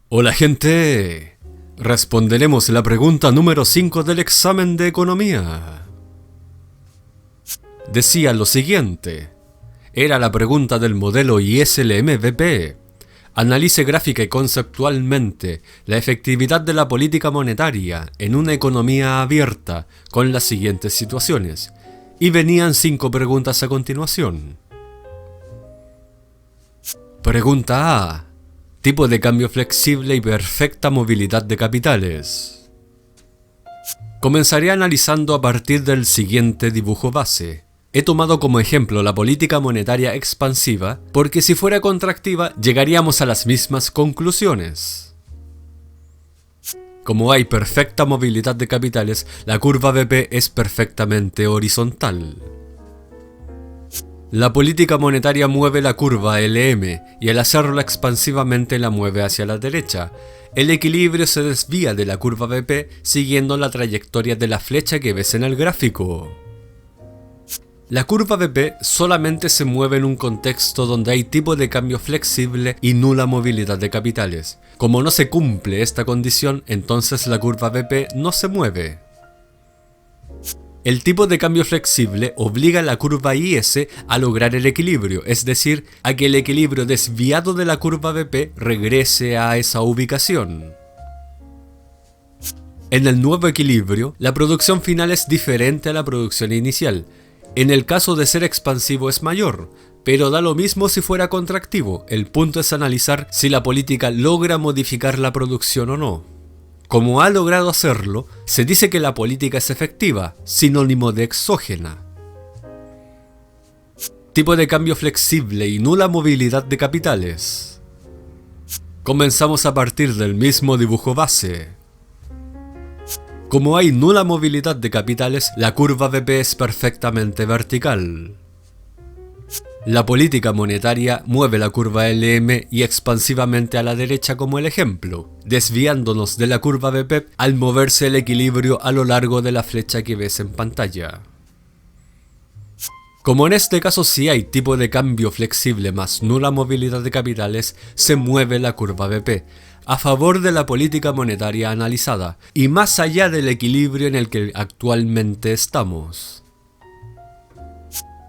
Hola gente, responderemos la pregunta número 5 del examen de economía. Decía lo siguiente, era la pregunta del modelo ISLM-BP. Analice gráfica y conceptualmente la efectividad de la política monetaria en una economía abierta con las siguientes situaciones. Y venían 5 preguntas a continuación. Pregunta A. Tipo de cambio flexible y perfecta movilidad de capitales. Comenzaré analizando a partir del siguiente dibujo base. He tomado como ejemplo la política monetaria expansiva porque si fuera contractiva llegaríamos a las mismas conclusiones. Como hay perfecta movilidad de capitales, la curva BP es perfectamente horizontal. La política monetaria mueve la curva LM y al hacerlo expansivamente la mueve hacia la derecha. El equilibrio se desvía de la curva BP siguiendo la trayectoria de la flecha que ves en el gráfico. La curva BP solamente se mueve en un contexto donde hay tipo de cambio flexible y nula movilidad de capitales. Como no se cumple esta condición, entonces la curva BP no se mueve. El tipo de cambio flexible obliga a la curva IS a lograr el equilibrio, es decir, a que el equilibrio desviado de la curva BP regrese a esa ubicación. En el nuevo equilibrio, la producción final es diferente a la producción inicial. En el caso de ser expansivo es mayor, pero da lo mismo si fuera contractivo. El punto es analizar si la política logra modificar la producción o no. Como ha logrado hacerlo, se dice que la política es efectiva, sinónimo de exógena. Tipo de cambio flexible y nula movilidad de capitales. Comenzamos a partir del mismo dibujo base. Como hay nula movilidad de capitales, la curva BP es perfectamente vertical. La política monetaria mueve la curva LM y expansivamente a la derecha como el ejemplo, desviándonos de la curva BP al moverse el equilibrio a lo largo de la flecha que ves en pantalla. Como en este caso sí hay tipo de cambio flexible más nula movilidad de capitales, se mueve la curva BP, a favor de la política monetaria analizada, y más allá del equilibrio en el que actualmente estamos.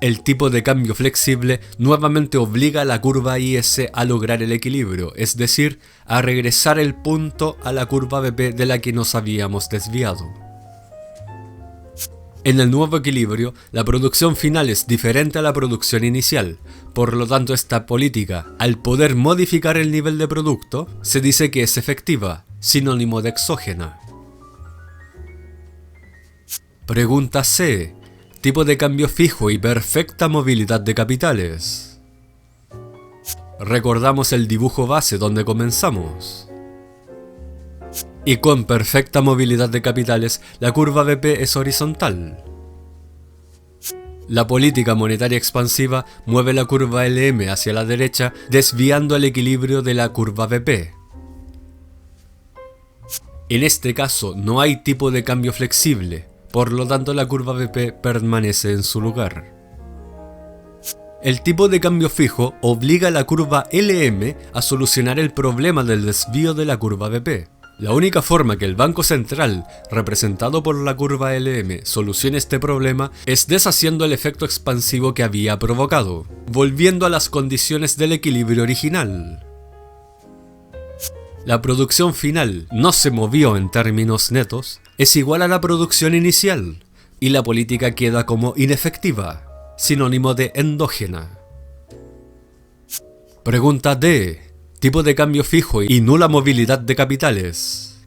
El tipo de cambio flexible nuevamente obliga a la curva IS a lograr el equilibrio, es decir, a regresar el punto a la curva BP de la que nos habíamos desviado. En el nuevo equilibrio, la producción final es diferente a la producción inicial, por lo tanto esta política, al poder modificar el nivel de producto, se dice que es efectiva, sinónimo de exógena. Pregunta C. Tipo de cambio fijo y perfecta movilidad de capitales. Recordamos el dibujo base donde comenzamos. Y con perfecta movilidad de capitales, la curva BP es horizontal. La política monetaria expansiva mueve la curva LM hacia la derecha, desviando el equilibrio de la curva BP. En este caso no hay tipo de cambio flexible, por lo tanto la curva BP permanece en su lugar. El tipo de cambio fijo obliga a la curva LM a solucionar el problema del desvío de la curva BP. La única forma que el Banco Central, representado por la curva LM, solucione este problema es deshaciendo el efecto expansivo que había provocado, volviendo a las condiciones del equilibrio original. La producción final no se movió en términos netos, es igual a la producción inicial, y la política queda como inefectiva, sinónimo de endógena. Pregunta D. Tipo de cambio fijo y nula movilidad de capitales.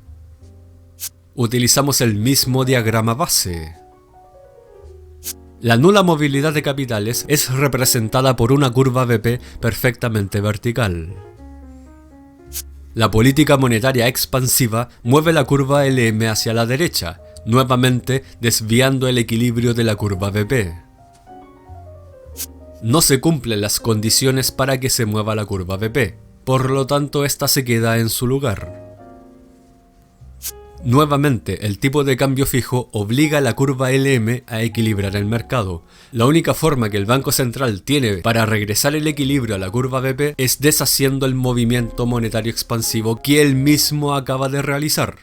Utilizamos el mismo diagrama base. La nula movilidad de capitales es representada por una curva BP perfectamente vertical. La política monetaria expansiva mueve la curva LM hacia la derecha, nuevamente desviando el equilibrio de la curva BP. No se cumplen las condiciones para que se mueva la curva BP, por lo tanto esta se queda en su lugar. Nuevamente, el tipo de cambio fijo obliga a la curva LM a equilibrar el mercado. La única forma que el Banco Central tiene para regresar el equilibrio a la curva BP es deshaciendo el movimiento monetario expansivo que él mismo acaba de realizar.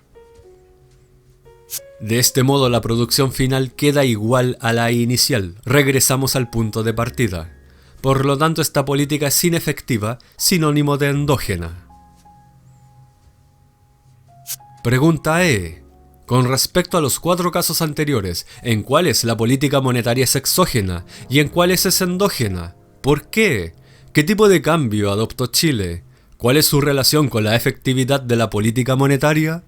De este modo, la producción final queda igual a la inicial. Regresamos al punto de partida. Por lo tanto, esta política es inefectiva, sinónimo de endógena. Pregunta E. Con respecto a los 4 casos anteriores, ¿en cuáles la política monetaria es exógena y en cuáles es endógena? ¿Por qué? ¿Qué tipo de cambio adoptó Chile? ¿Cuál es su relación con la efectividad de la política monetaria?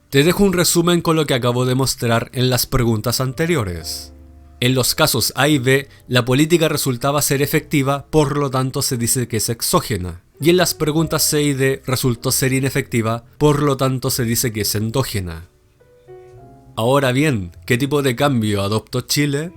Te dejo un resumen con lo que acabo de mostrar en las preguntas anteriores. En los casos A y B, la política resultaba ser efectiva, por lo tanto se dice que es exógena. Y en las preguntas C y D resultó ser inefectiva, por lo tanto se dice que es endógena. Ahora bien, ¿qué tipo de cambio adoptó Chile?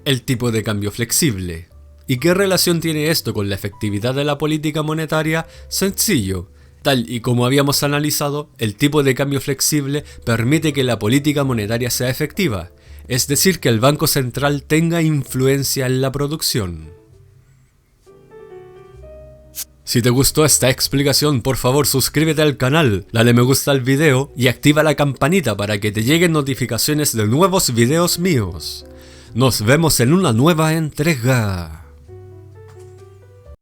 El tipo de cambio flexible. ¿Y qué relación tiene esto con la efectividad de la política monetaria? Sencillo. Tal y como habíamos analizado, el tipo de cambio flexible permite que la política monetaria sea efectiva, es decir, que el Banco Central tenga influencia en la producción. Si te gustó esta explicación, por favor suscríbete al canal, dale me gusta al video y activa la campanita para que te lleguen notificaciones de nuevos videos míos. Nos vemos en una nueva entrega.